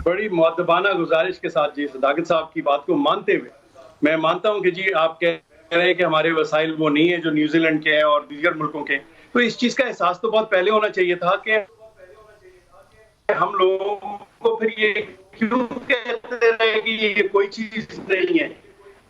बड़ी मुअद्दबाना गुज़ारिश के साथ जी सदाकत साहब की बात को मानते हुए, मैं मानता हूँ कि जी आप कह रहे हैं कि हमारे वसाइल वो नहीं है जो न्यूज़ीलैंड के हैं और दीगर मुल्कों के। तो इस चीज़ का एहसास तो बहुत पहले होना चाहिए था कि हम लोगों को फिर ये क्यों कहते रहे कि ये कोई चीज़ नहीं है।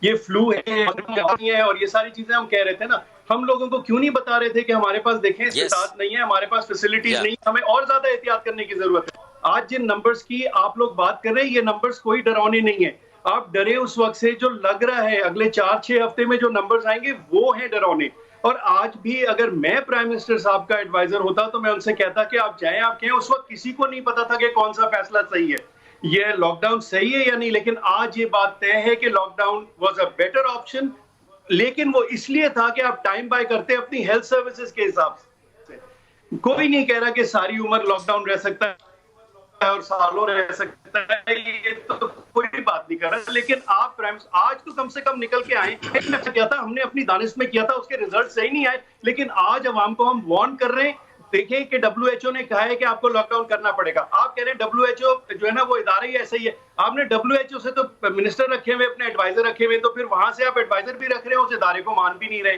ये फ्लू है और ये सारी चीज़ें हम कह रहे थे ना। हम लोगों को क्यों नहीं बता रहे थे कि हमारे पास देखें Yes. इस्ताद नहीं है, हमारे पास फैसिलिटीज़ Yeah. नहीं है, हमें और ज़्यादा एहतियात करने की ज़रूरत है। आज जिन नंबर्स की आप लोग बात कर रहे हैं, ये नंबर्स कोई डरावने नहीं है। आप डरे उस वक़्त से जो लग रहा है अगले 4-6 हफ्ते में जो नंबर्स आएँगे वो हैं डरावने। और आज भी अगर मैं प्राइम मिनिस्टर साहब का एडवाइजर होता तो मैं उनसे कहता कि आप जाएं, आप कहें। उस वक्त किसी को नहीं पता था कि कौन सा फैसला सही है, ये लॉकडाउन सही है या नहीं। लेकिन आज ये बात तय है कि lockdown was a better option, लेकिन वो इसलिए था कि आप टाइम बाय करते अपनी हेल्थ सर्विसेज के हिसाब से। कोई नहीं कह रहा कि सारी उम्र लॉकडाउन रह सकता है और सालों रह सकता है, ये तो कोई बात नहीं कर रहा। लेकिन आप आज तो कम से कम निकल के आए। किया था हमने, अपनी दानिश में किया था, उसके रिजल्ट सही नहीं आए, लेकिन आज अवाम को हम वार्न कर रहे हैं। देखें कि डब्ल्यूएचओ ने कहा है कि आपको लॉकडाउन करना पड़ेगा। आप कह रहे हैं डब्ल्यूएचओ जो है ना वो इदारा ही ऐसा ही है। आपने डब्ल्यूएचओ से तो मिनिस्टर रखे हुए, अपने एडवाइजर रखे हुए, तो फिर वहां से आप एडवाइजर भी रख रहे हैं, उस इदारे को मान भी नहीं रहे।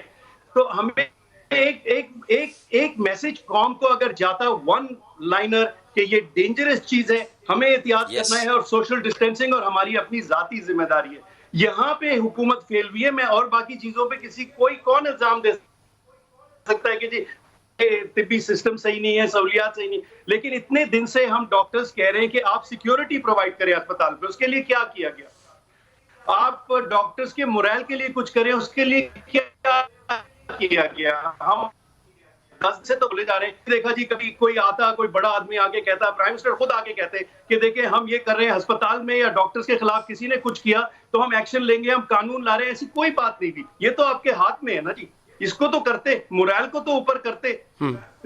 तो हमें एक एक एक एक मैसेज कॉम को अगर जाता वन लाइनर कि ये डेंजरस चीज है, हमें एहतियात करना है Yes. और सोशल डिस्टेंसिंग और हमारी अपनी जाती जिम्मेदारी है। यहाँ पे हुकूमत फेल हुई है। मैं और बाकी चीजों पे कोई कौन इल्जाम दे सकता है कि जी तिब्बी सिस्टम सही नहीं है, सहूलियात सही नहीं। लेकिन इतने दिन से हम डॉक्टर्स कह रहे हैं कि आप सिक्योरिटी प्रोवाइड करें अस्पताल पे, उसके लिए क्या किया गया? आप डॉक्टर्स के मोरल के लिए कुछ करें, उसके लिए क्या किया गया? हम से तो बोले जा रहे हैं। देखा जी, कभी कोई आता, कोई बड़ा आदमी आके कहता, प्राइम मिनिस्टर खुद आके कहते कि देखिए हम ये कर रहे हैं, अस्पताल में या डॉक्टर्स के खिलाफ किसी ने कुछ किया तो हम एक्शन लेंगे, हम कानून ला रहे हैं। ऐसी कोई बात नहीं थी। ये तो आपके हाथ में है ना जी, इसको तो करते, मोरल को तो ऊपर करते।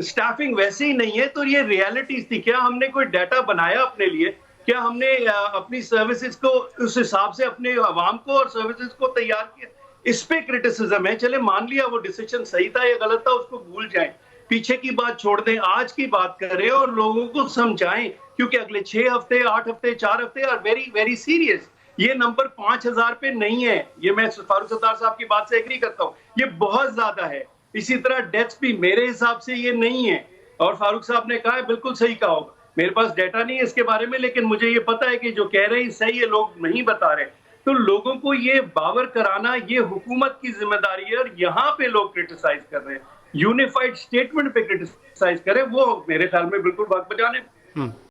स्टाफिंग वैसे ही नहीं है, तो ये रियलिटीज थी। क्या हमने कोई डाटा बनाया अपने लिए? क्या हमने अपनी सर्विसेज को उस हिसाब से अपने अवाम को और सर्विसेज को तैयार किया? इस पे क्रिटिसिज्म है। चले मान लिया वो डिसीजन सही था या गलत था, उसको भूल जाएं, पीछे की बात छोड़ दें, आज की बात करें और लोगों को समझाएं। क्योंकि अगले 6 हफ्ते, 8 हफ्ते, 4 हफ्ते आर वेरी वेरी सीरियस। ये नंबर 5000 पे नहीं है। ये मैं फारूक सत्तार साहब की बात से एग्री करता हूँ, ये बहुत ज्यादा है। इसी तरह डेथ्स भी मेरे हिसाब से ये नहीं है। और फारूक साहब ने कहा है, बिल्कुल सही कहा होगा। मेरे पास डेटा नहीं है इसके बारे में, लेकिन मुझे ये पता है कि जो कह रहे हैं सही है, लोग नहीं बता रहे। तो लोगों को ये बावर कराना ये हुकूमत की जिम्मेदारी है। और यहाँ पे लोग क्रिटिसाइज कर रहे हैं, यूनिफाइड स्टेटमेंट पे क्रिटिसाइज करें, वो मेरे ख्याल में बिल्कुल बात बजाने